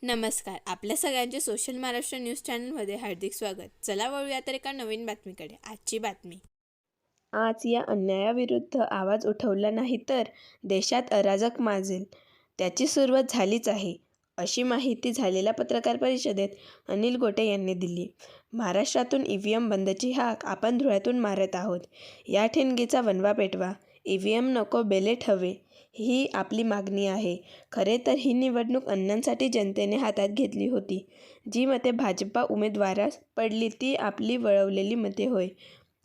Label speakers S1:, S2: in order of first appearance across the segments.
S1: नमस्कार. आपल्या सगळ्यांचे सोशल महाराष्ट्र न्यूज चॅनलमध्ये हार्दिक स्वागत. चला वळूया तर एका नवीन बातमीकडे. आजची बातमी.
S2: आज या अन्यायाविरुद्ध आवाज उठवला नाही तर देशात अराजक माजेल, त्याची सुरुवात झालीच आहे, अशी माहिती झालेल्या पत्रकार परिषदेत अनिल गोटे यांनी दिली. महाराष्ट्रातून ईव्हीएम बंदची हाक आपण धुळ्यातून मारत आहोत. या ठिणगीचा वणवा पेटवा. ईव्हीएम नको, बॅलेट हवे, ही आपली मागणी आहे. खरे तर ही निवडणूक अण्णांसाठी जनतेने हातात घेतली होती. जी मते भाजपा उमेदवारास पडली ती आपली वळवलेली मते होय.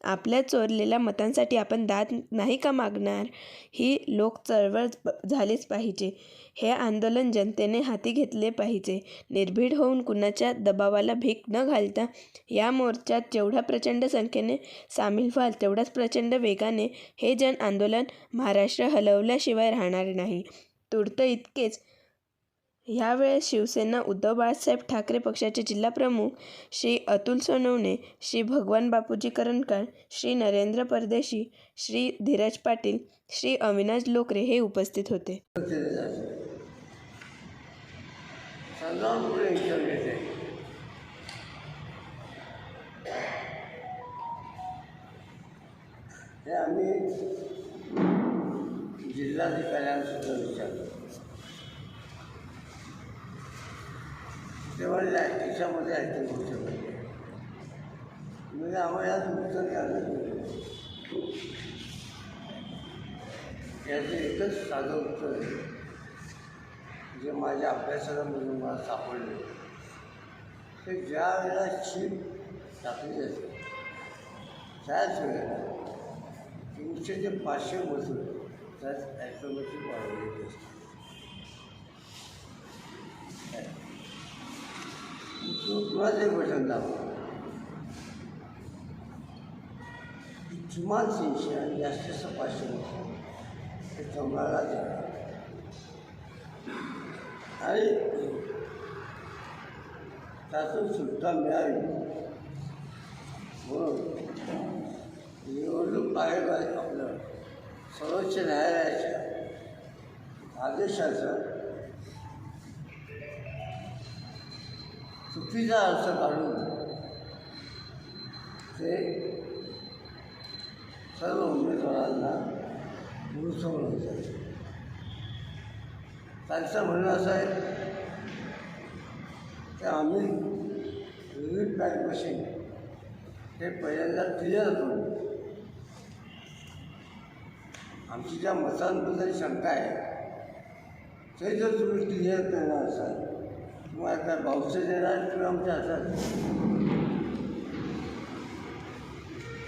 S2: आपल्या चोरलेल्या मतांसाठी आपण दाद नाही का मागणार? ही लोक चळवळ झालीच पाहिजे. हे आंदोलन जनतेने हाती घेतले पाहिजे. निर्भीड होऊन कुणाच्या दबावाला भीक न घालता या मोर्चात जेवढ्या प्रचंड संख्येने सामील व्हाल तेवढ्याच प्रचंड वेगाने हे जन आंदोलन महाराष्ट्र हलवल्याशिवाय राहणार नाही. तूर्त इतकेच. यावेळेस शिवसेना उद्धव बाळासाहेब ठाकरे पक्षाचे जिल्हाप्रमुख श्री अतुल सोनवणे, श्री भगवान बापूजी करंजकर, श्री नरेंद्र परदेशी, श्री धीरज पाटील, श्री अविनाश लोकरे हे उपस्थित होते.
S3: आम्ही जिल्हाधिकाऱ्यांसुद्धा विचारलं, तेव्हा त्याच्यामध्ये ऐकून गोष्ट म्हणजे आम्हाला यात उत्तर द्यायला याचं एकच साधं उत्तर आहे, जे माझ्या अभ्यासामधून मला सापडले, की ज्या वेळेला चीप टाकली असते त्याच वेळेला 300 ते 500 मजूर त्याच ॲटोमॅटिक वाढवलेली असते. तुलाच एक बटन दाखव, किमान 300 आणि जास्तीत 500 मजूर हे जमवायला जाणार आणि त्यातून सुद्धा मिळावी म्हणून निवडणूक आयोग आहे आपलं सर्वोच्च न्यायालयाच्या आदेशाचं चुकीचा अर्थ काढून ते सर्व उमेदवारांना उलसवलं होतं. त्यांचं म्हणणं असं आहे की आम्ही व्हीव्हीपॅट मशीन हे पहिल्यांदा क्लिअर करू. आमची ज्या मतांबद्दल शंका आहे ते जर तुम्ही क्लिअर करणार असाल, तुम्हाला काय भाऊचे देणार किंवा आमच्या हातात,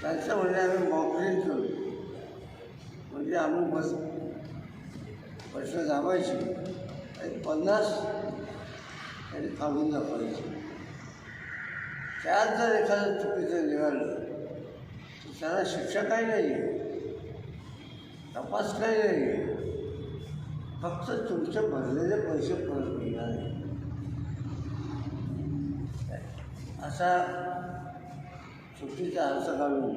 S3: त्यांचं म्हणजे आम्ही मॉकड्रिल करू, म्हणजे आम्ही प्रश्न दाबायचे आणि 50 त्यांनी थांबून दाखवायचे. त्यात जर एखादं चुकीचं निघालं तर त्याला शिक्षा काही नाही आहे, तपास काही नाही आहे, फक्त तुमचे भरलेले पैसे परत मिळणार आहे. असा चुकीचा अर्थ काढून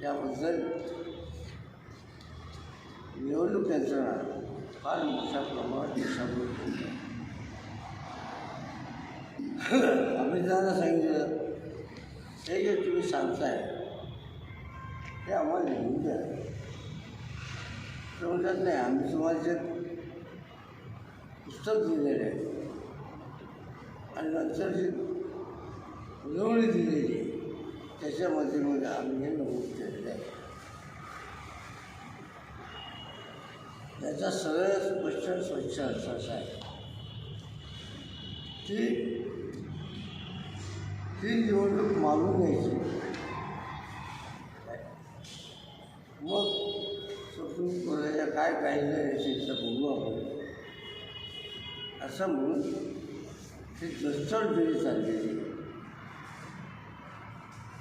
S3: याबद्दल निवडणूक यंत्रणा फार मोठ्या प्रमाणात दिशाभूल होती. आम्ही त्यांना सांगितलं, हे जे तुम्ही सांगताय ते आम्हाला लिहून द्या. ते म्हणतात नाही, आम्ही तुम्हाला जे पुस्तक दिलेलं आहे आणि नंतर जी उजवणी दिलेली आहे त्याच्यामध्ये आम्ही हे नमूद केलेलं आहे. त्याचा सरळ स्पष्ट स्वच्छ अर्थ असा आहे की ही निवडणूक मागून घ्यायची, मग सुप्रीम कोर्टाच्या काय कायदा याचं बघू आपण, असं म्हणून ही दस्तडबिरी चाललेली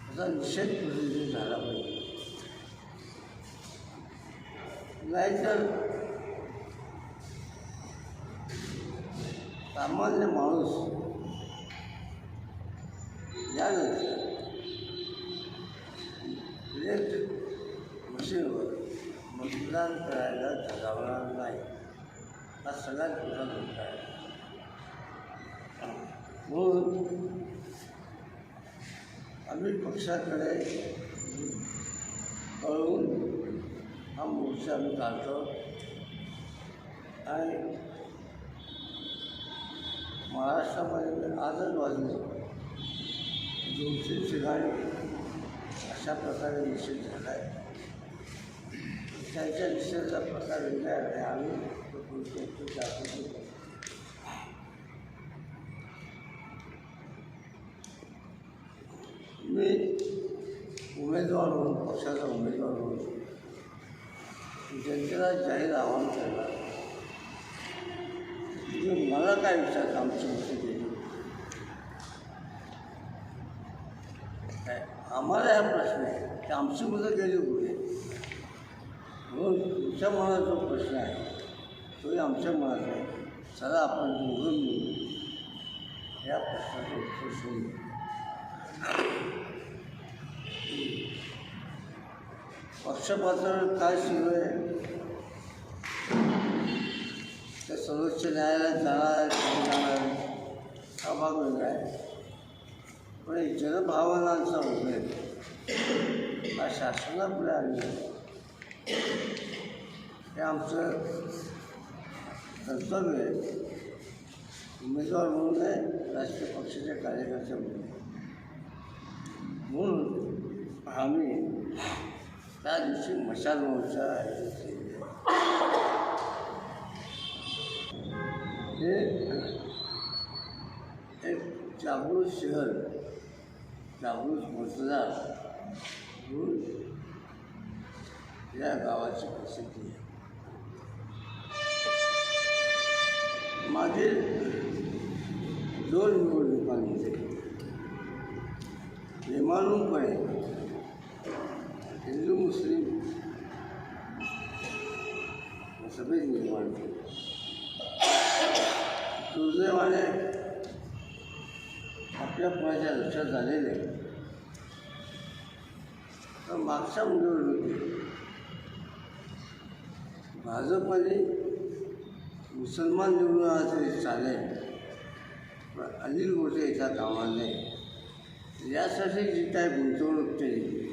S3: त्याचा निषेध पद्धतीने झाला पाहिजे. नाहीतर सामान्य माणूस यानंतर इलेक्ट्रिक मशीनवर मतदान करायला धगावणार नाही, हा सगळ्यात मोठा धोका आहे. आम्ही पक्षाकडे कळवून हा मोर्चा आम्ही काढतो आणि महाराष्ट्रामध्ये आजच वाजले 200 ठिकाणी अशा प्रकारे निषेध झाला आहे. त्यांच्या निषेधाचा प्रकार वेगळा आहे. आम्ही तो पुढे जागृती करतो. मी उमेदवार म्हणून पक्षाचा उमेदवार म्हणून जनतेला जाहीर आवाहन करणार की मला काय विचारतं आमची मतं गेली काय आम्हाला हा प्रश्न आहे की आमची मतं गेली कुठे. म्हणून तुमच्या मनात जो प्रश्न आहे तोही आमच्या मनात आहे. चला आपण दोघं मिळून या प्रश्नाचं उत्तर शोधू. पक्षपातळीवर काय सुरू आहे ते सर्वोच्च न्यायालयात जाणार हा भाग वेगळा आहे. पण एक जनभावनांचा उल्लेख हा शासनापुढे आणणे हे आमचं कर्तव्य आहे. उमेदवार म्हणून आहे, राजकीय पक्षाच्या कार्यकर्त्या म्हणून आम्ही त्या दिवशी मशाल मोर्चा हे एक जागृत शहर, जागृत मतदार म्हणून या गावाची प्रसिद्धी आहे. मागील 2 निवडणुकांमध्ये बेमालूमपणे हिंदू मुस्लिम सभेत निर्माण केले. दुर्दैवाने आपल्या कोणाच्या लक्षात झालेले तर मागच्या निवडणुकीत भाजपने मुसलमान निवडून आला तरी चालेल पण अनिल गोटे एका कामा नाही यासाठी जी काय गुंतवणूक केली